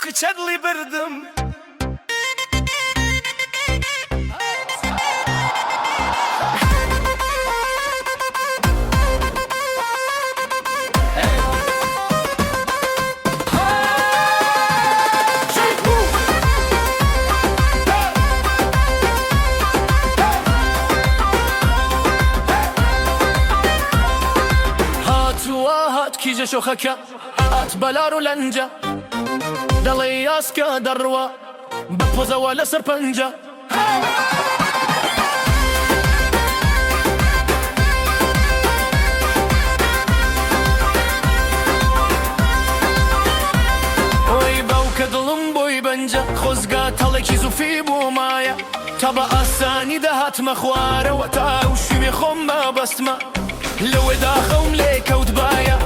کچەدڵی بردم کیجە شۆخەکە ئات بەلار و لەنجە دەڵێ یاسکە دەڕوە بە پۆزەوە لەسەر پەنجە ئۆی باوکە دڵم بۆی بەنجە خۆزگا تەڵێکی زوفی بوومایە تا بە ئاسانی دەهاتمە خوارەوە تا و شوێ خۆم بەبەستمە لەوێ داخەوم لێ کەوت باە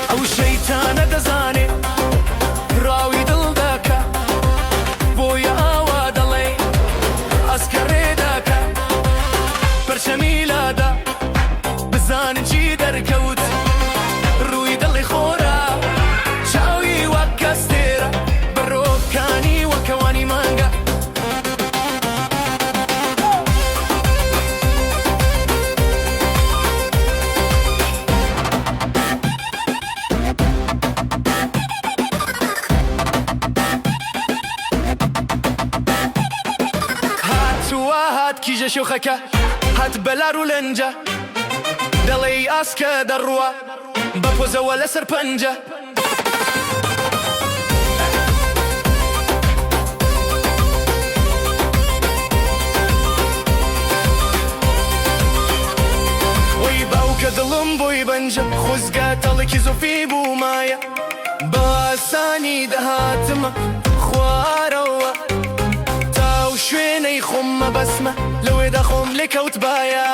ئەو شەیتانە دەزانێ ڕاوی دڵ دەکە بۆیە ئاوا دەڵێ ئەسکەڕێ دەکە پەرچەمیلادا بزانن چی دەرکەوت ڕووی دڵی خۆرە چاوی وەک کەستێرە بەڕۆکانی وەکەوانی مانگە هات کیژە شۆخەکە هات بەلار و لەنجە دەڵێ ئاسکە دەڕوە بە پۆزەوە لەسەر پەنجە وەی باوکە دڵم بۆی بەنجە خۆزگا تەڵێکی زۆفی بوومایە بە ئاسانی دەهاتمە خوارەوە تا و شوێنەی خۆممە بەسمە لەوێدا خۆم لێ کەوت باە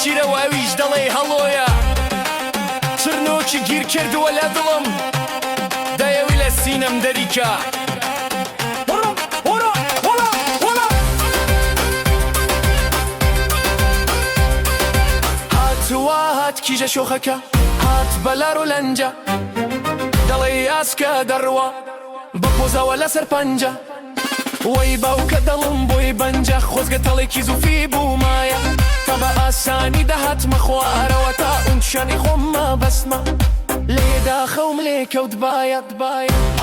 چیرەوە ئەویش دەڵێ هەڵۆیە چرنۆکی گیر کردووە لە دڵم دەیەوی لە سینەم دەریکە هاتووە هات کیژە شۆخەکە هات بەلار و لەنجە دەڵێ یاسکە دەڕوە بە پۆزەوە لەسەر پەنجە وەی باوکە دڵم بۆی بەنجە خۆزگە تەڵێکی زوفی بوومایە تا بە ئاسانی دەهاتمە خوارەوە تا ئون شوێنەی خۆممە بەسمە لێدا خەوم لێ کەوت باە